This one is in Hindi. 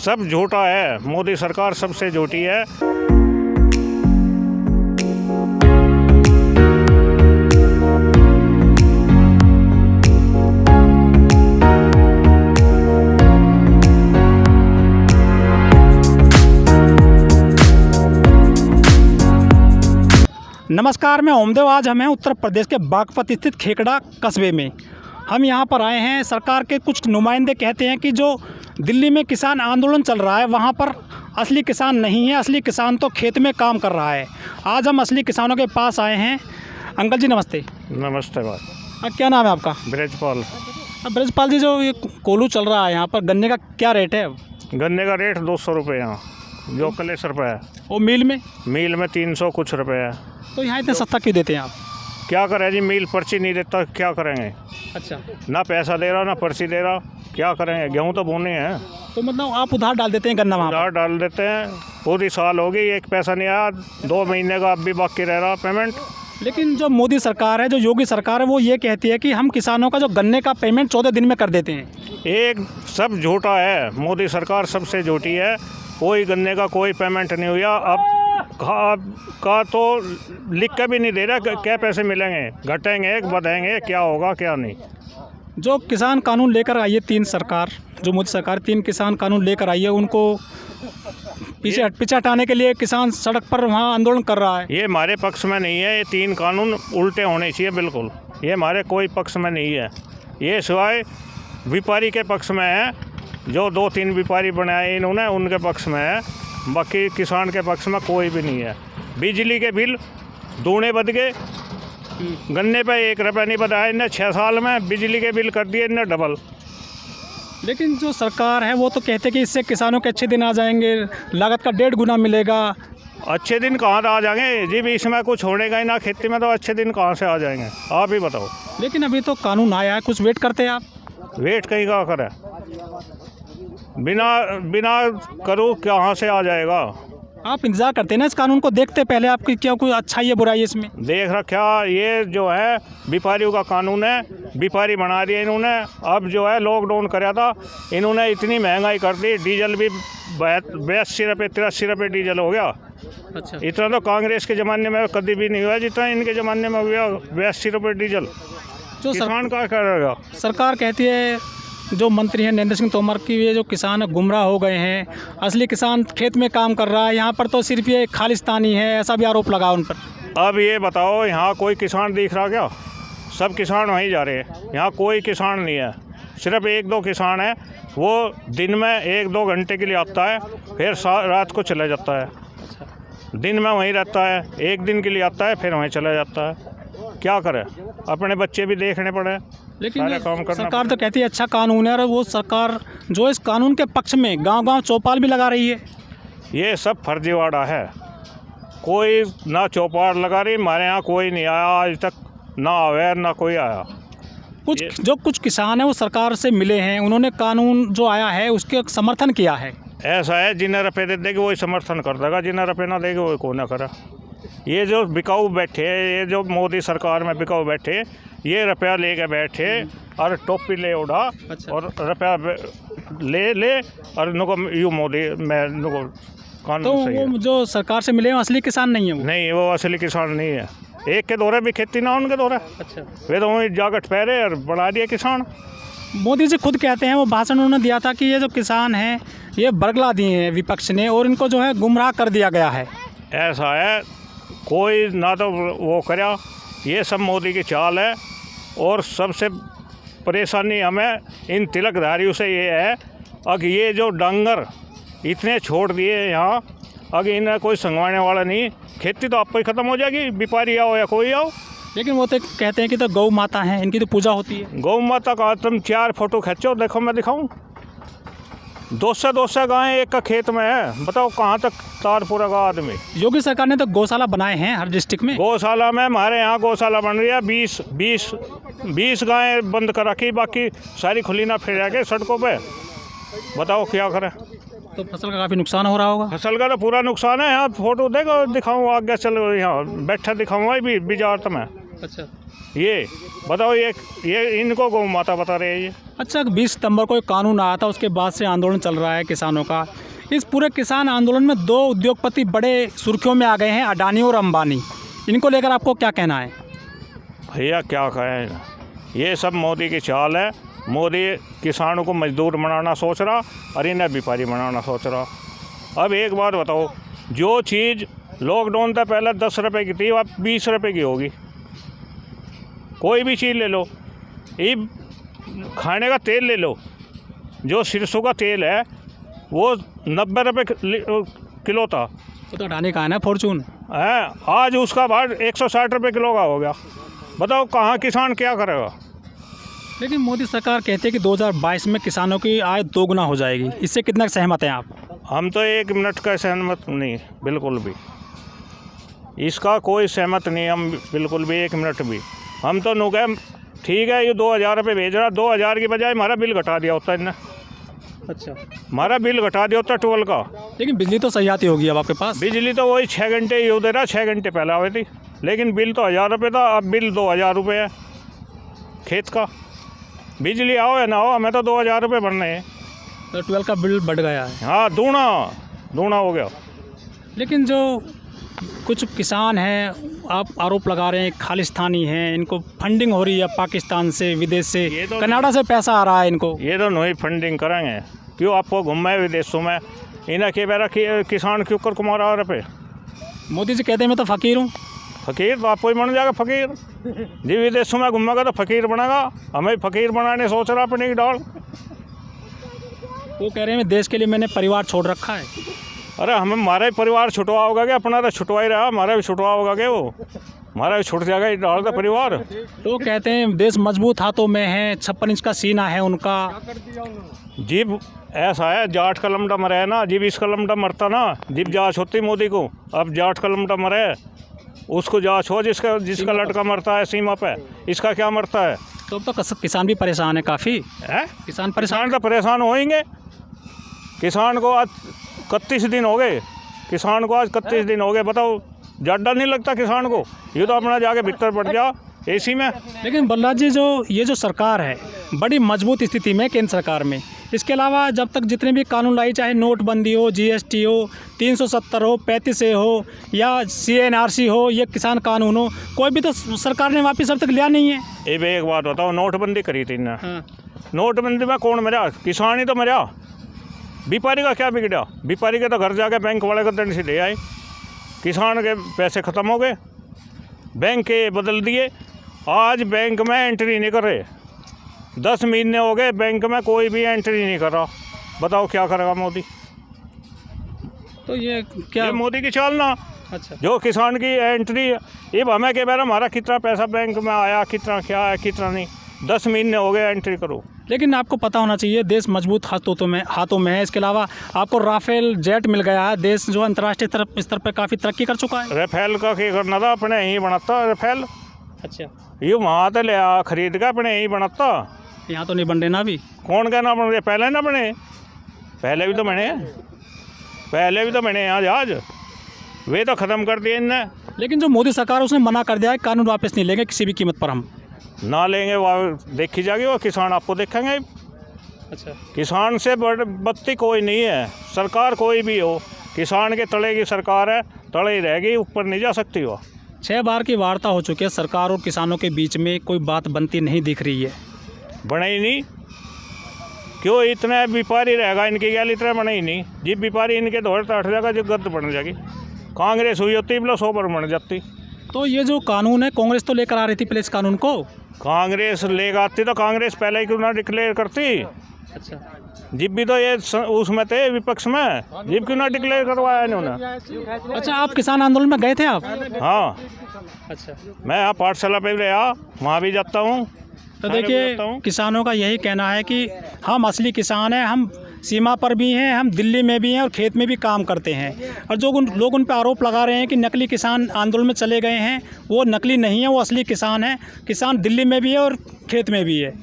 सब झूठा है, मोदी सरकार सबसे झूठी है। नमस्कार, मैं ओमदेव। आज हम हैं उत्तर प्रदेश के बागपत स्थित खेकड़ा कस्बे में। हम यहाँ पर आए हैं। सरकार के कुछ नुमाइंदे कहते हैं कि जो दिल्ली में किसान आंदोलन चल रहा है वहाँ पर असली किसान नहीं है, असली किसान तो खेत में काम कर रहा है। आज हम असली किसानों के पास आए हैं। अंकल जी नमस्ते। नमस्ते बात। क्या नाम है आपका? ब्रजपाल। ब्रजपाल जी, जो ये कोलू चल रहा है यहाँ पर, गन्ने का क्या रेट है? गन्ने का रेट 200 रुपये यहाँ, जो कलेसर पे है। और मील में? मील में 300 कुछ रुपये है। तो यहाँ इतना सस्ता क्यों देते हैं आप? क्या करें जी, मील पर्ची नहीं देता, क्या करेंगे? अच्छा, ना पैसा दे रहा ना पर्ची दे रहा, क्या करेंगे? गेहूँ तो बोने हैं। तो मतलब आप उधार डाल देते हैं गन्ना वहाँ पर? उधार डाल देते हैं। पूरी साल हो गई, एक पैसा नहीं आया। 2 महीने का अब भी बाकी रह रहा पेमेंट। लेकिन जो मोदी सरकार है, जो योगी सरकार है, वो ये कहती है कि हम किसानों का जो गन्ने का पेमेंट 14 दिन में कर देते हैं। एक सब झूठा है, मोदी सरकार सबसे झूठी है। कोई गन्ने का कोई पेमेंट नहीं हुआ। अब का तो लिख के भी नहीं दे रहा क्या पैसे मिलेंगे, घटेंगे बढ़ेंगे, क्या होगा क्या नहीं। जो किसान कानून लेकर आई है 3 सरकार, जो मोदी सरकार 3 किसान कानून लेकर आई है, उनको पीछे हटाने के लिए किसान सड़क पर वहाँ आंदोलन कर रहा है। ये हमारे पक्ष में नहीं है। ये 3 कानून उल्टे होने चाहिए बिल्कुल। ये हमारे कोई पक्ष में नहीं है। ये सिवाय व्यापारी के पक्ष में है, जो 2-3 व्यापारी बनाए इन्होंने, उनके पक्ष में है। बाकी किसान के पक्ष में कोई भी नहीं है। बिजली के बिल दूने बढ़ गए, गन्ने पे 1 रुपया नहीं बढ़ाया इन्हें। 6 साल में बिजली के बिल कर दिए इन्हें डबल। लेकिन जो सरकार है वो तो कहते हैं कि इससे किसानों के अच्छे दिन आ जाएंगे, लागत का 1.5 गुना मिलेगा। अच्छे दिन कहाँ आ जाएंगे जी? भी इसमें कुछ होने का ही ना खेती में, तो अच्छे दिन कहाँ से आ जाएंगे? आप ही बताओ। लेकिन अभी तो कानून आया है, कुछ वेट करते हैं आप? वेट कहीं का करें? बिना करूँ कहाँ से आ जाएगा? आप इंतजार करते हैं ना इस कानून को, देखते पहले आपकी क्या कोई अच्छाई है बुराई है इसमें? देख रखा, ये जो है व्यापारियों का कानून है, व्यापारी बना दिया इन्होंने। अब जो है लॉकडाउन कराया था इन्होंने, इतनी महंगाई कर दी। डीजल भी 82 रुपये 83 रुपये डीजल हो गया। अच्छा, इतना तो कांग्रेस के ज़माने में कभी भी नहीं हुआ जितना इनके ज़माने में हो गया। 82 रुपये डीजल। जो किसान का करेगा? सरकार कहती है, जो मंत्री हैं नरेंद्र सिंह तोमर की, ये जो किसान गुमराह हो गए हैं, असली किसान खेत में काम कर रहा है, यहाँ पर तो सिर्फ ये खालिस्तानी है, ऐसा भी आरोप लगा उन पर। अब ये बताओ, यहाँ कोई किसान दिख रहा क्या? सब किसान वहीं जा रहे हैं। यहाँ कोई किसान नहीं है, सिर्फ 1-2 किसान है। वो दिन में 1-2 घंटे के लिए आता है, फिर रात को चला जाता है। दिन में वहीं रहता है, 1 दिन के लिए आता है, फिर वहीं चला जाता है। क्या करे? अपने बच्चे भी देखने पड़े। लेकिन काम करना सरकार तो कहती है अच्छा कानून है, और वो सरकार जो इस कानून के पक्ष में गांव-गांव चौपाल भी लगा रही है। ये सब फर्जीवाड़ा है। कोई ना चौपाल लगा रही, हमारे यहाँ कोई नहीं आया आज तक, ना आवे ना कोई आया। कुछ किसान हैं वो सरकार से मिले हैं, उन्होंने कानून जो आया है उसके समर्थन किया है। ऐसा है, जिन्हें रुपये दे देगी वही समर्थन कर देगा, जिन्हें रुपये ना देगी वही कौन ना करे। ये जो बिकाऊ बैठे, ये जो मोदी सरकार में बिकाऊ बैठे, ये रुपया लेके बैठे और टोपी ले उड़ा। अच्छा। और रुपया ले और नुको यू मोदी मैं नुको कानून तो सही है। वो जो सरकार से मिले हैं असली किसान नहीं है वो? नहीं, वो असली किसान नहीं है। एक के दौरे भी खेती ना उनके दौरे। अच्छा, वे तो वहीं जाकर ठहरे और बढ़ा दिए किसान। मोदी जी खुद कहते हैं, वो भाषण उन्होंने दिया था कि ये जो किसान हैं ये बरगला दिए हैं विपक्ष ने, और इनको जो है गुमराह कर दिया गया है। ऐसा है, कोई ना तो वो करया, ये सब मोदी की चाल है। और सबसे परेशानी हमें इन तिलकधारियों से ये है, अगर ये जो डंगर इतने छोड़ दिए यहाँ, अगर इन्हें कोई संगवाने वाला नहीं, खेती तो आपको ही ख़त्म हो जाएगी, व्यापारी आओ या कोई आओ। लेकिन वो तो कहते हैं कि तो गौ माता हैं, इनकी तो पूजा होती है। गौ माता का तुम 4 फोटो खींचो, देखो मैं दिखाऊं। 200 गायें एक का खेत में है, बताओ कहाँ तक तारपुरा का आदमी। योगी सरकार ने तो गौशाला बनाए हैं हर डिस्ट्रिक्ट में। गौशाला में हमारे यहाँ गौशाला बन रही है, 20 गायें बंद कर रखी, बाकी सारी खुली ना फिर जाके सड़कों पे। बताओ क्या करें? तो फसल का काफ़ी नुकसान हो रहा होगा। फसल का तो पूरा नुकसान है। यहाँ फोटो देखो, दिखाऊँ आगे, चलो यहाँ बैठा दिखाऊँ भी बाजार तो मैं। अच्छा ये बताओ, ये इनको गौ माता बता रहे हैं ये। अच्छा, 20 सितंबर को एक कानून आया था, उसके बाद से आंदोलन चल रहा है किसानों का। इस पूरे किसान आंदोलन में 2 उद्योगपति बड़े सुर्खियों में आ गए हैं, अडानी और अंबानी। इनको लेकर आपको क्या कहना है? भैया क्या कहें, ये सब मोदी की चाल है। मोदी किसानों को मजदूर बनाना सोच रहा और इन्हें व्यापारी बनाना सोच रहा। अब एक बात बताओ, जो चीज़ लॉकडाउन से पहले 10 रुपये की थी, अब 20 रुपये की होगी। कोई भी चीज़ ले लो, ये खाने का तेल ले लो, जो सरसों का तेल है वो 90 रुपये किलो था। वो तो अडानी का है ना, फॉर्चून है, आज उसका भाव 160 रुपये किलो का हो गया। बताओ कहाँ किसान क्या करेगा। लेकिन मोदी सरकार कहती है कि 2022 में किसानों की आय दोगुना हो जाएगी। इससे कितना सहमत हैं आप? हम तो 1 मिनट का सहमत नहीं, बिल्कुल भी इसका कोई सहमत नहीं हम, बिल्कुल भी 1 मिनट भी। हम तो नु कहे ठीक है, ये 2000 रुपये भेज रहा, 2000 की बजाय हमारा बिल घटा दिया होता है इन्हें। अच्छा, हमारा बिल घटा दिया होता 12 का। लेकिन बिजली तो सही आती होगी अब आपके पास? बिजली तो वही 6 घंटे ही दे रहा, 6 घंटे पहले आई थी, लेकिन बिल तो 1000 रुपये था, अब बिल 2000 रुपये है खेत का। बिजली आओ या ना हो, हमें तो 2000 रुपये भरने हैं। तो 12 का बिल बढ़ गया है। हाँ, दूना हो गया। लेकिन जो कुछ किसान हैं, आप आरोप लगा रहे हैं खालिस्तानी हैं, इनको फंडिंग हो रही है पाकिस्तान से, विदेश से, ये तो कनाडा से पैसा आ रहा है इनको। ये तो नहीं फंडिंग करेंगे, क्यों आपको घूमे विदेशों में, इन्हें के बेरा किसान क्यों कर कुमार रुपये। मोदी जी कहते हैं मैं तो फ़कीर हूँ। फ़कीर तो आपको ही बन जाएगा फ़कीर, जी विदेशों में घूमेगा तो फ़कीर बनेगा। हमें फ़कीर बनाने सोच रहा अपनी डाल। वो कह रहे हैं मैं देश के लिए मैंने परिवार छोड़ रखा है। अरे हमें हमारा ही परिवार छुटवा होगा क्या? अपना तो छुटवा ही रहा, हमारा भी छुटवा होगा क्या? वो हमारा भी छूट जाएगा ये डाल का परिवार। तो कहते हैं देश मजबूत हाथों में है, 56 इंच का सीना है उनका। जीप ऐसा है, जाट का लमडा मरे है ना, जीप इसका लमडा मरता ना, जीप जाँच होती मोदी को। अब जाट का लमडा मरे, उसको जाँच हो, जिसका लड़का मरता है सीमा पे, इसका क्या मरता है। तो अब तो किसान भी परेशान है काफ़ी है, किसान परेशान। किसान तो परेशान होएंगे। किसान को आज 31 दिन हो गए, किसान को आज 31 दिन हो गए। बताओ, ज़्यादा नहीं लगता किसान को? ये तो अपना जाके भीतर पड़ जा एसी में। लेकिन बल्लाज जी, ये जो सरकार है बड़ी मजबूत स्थिति में, केंद्र सरकार में। इसके अलावा जब तक जितने भी कानून लाई, चाहे नोटबंदी हो, GST हो, 370 हो, 35 हो, या CNRC हो, ये किसान कानून हो, कोई भी तो सरकार ने वापस अब तक लिया नहीं है। ये एक बात बताओ, नोटबंदी करी थी इन्हें। हाँ। नोटबंदी में कौन मरा? किसान ही तो मरा। व्यापारी का क्या बिगड़ा? व्यापारी के तो घर जाके बैंक वाले को दंड से ले आए। किसान के पैसे ख़त्म हो गए, बैंक के बदल दिए। आज बैंक में एंट्री नहीं कर रहे, 10 महीने हो गए बैंक में कोई भी एंट्री नहीं कर रहा। बताओ क्या करेगा मोदी? तो ये क्या ये मोदी की चाल ना। अच्छा, जो किसान की एंट्री, ये हमें के बारे हमारा कितना पैसा बैंक में आया, कितना क्या आया, कितना नहीं, 10 महीने हो गए एंट्री करो। लेकिन आपको पता होना चाहिए देश मजबूत हाथों में है। इसके अलावा आपको राफेल जेट मिल गया है। देश जो अंतर्राष्ट्रीय स्तर पर काफ़ी तरक्की कर चुका है। राफेल का क्या करना था? अपने यहीं बनाता राफेल। अच्छा, ये वहाँ तो ले आ खरीद का अपने यहीं बनाता। यहाँ तो नहीं बन रहे ना अभी। कौन कहना बन रहे? पहले ना बने, पहले भी तो बने यहाँ जहाज, वे तो ख़त्म कर दिए इनने। लेकिन जो मोदी सरकार उसने मना कर दिया है, कानून वापस नहीं लेंगे किसी भी कीमत पर। हम ना लेंगे, वह देखी जाएगी, वो किसान आपको देखेंगे। अच्छा, किसान से बत्ती कोई नहीं है, सरकार कोई भी हो, किसान के तले की सरकार है, तले ही रहेगी, ऊपर नहीं जा सकती वो। 6 बार की वार्ता हो चुकी है सरकार और किसानों के बीच में, कोई बात बनती नहीं दिख रही है। बने ही नहीं, क्यों? इतने व्यापारी रहेगा इनकी गैल, इतने बने ही नहीं। जिब व्यापारी इनके दौड़ तो हट जाएगा, जो गद्द बन जाएगी। कांग्रेस हुई होती बोलो 100 पर बन जाती। तो ये जो कानून है, कांग्रेस तो लेकर आ रही थी पहले इस कानून को। कांग्रेस लेकर आती तो कांग्रेस पहले ही क्यों ना डिक्लेयर करती? अच्छा, जिब भी तो ये उसमें थे विपक्ष में, जिब क्यों ना डिक्लेयर करवाया इन्होंने? अच्छा, आप किसान आंदोलन में गए थे आप? हाँ, अच्छा, मैं यहाँ पाठशाला पे रहा, वहाँ भी जाता हूँ। तो देखिए, किसानों का यही कहना है कि हम असली किसान हैं, हम सीमा पर भी हैं, हम दिल्ली में भी हैं और खेत में भी काम करते हैं। और जो लोग उन पर आरोप लगा रहे हैं कि नकली किसान आंदोलन में चले गए हैं, वो नकली नहीं है, वो असली किसान हैं। किसान दिल्ली में भी है और खेत में भी है।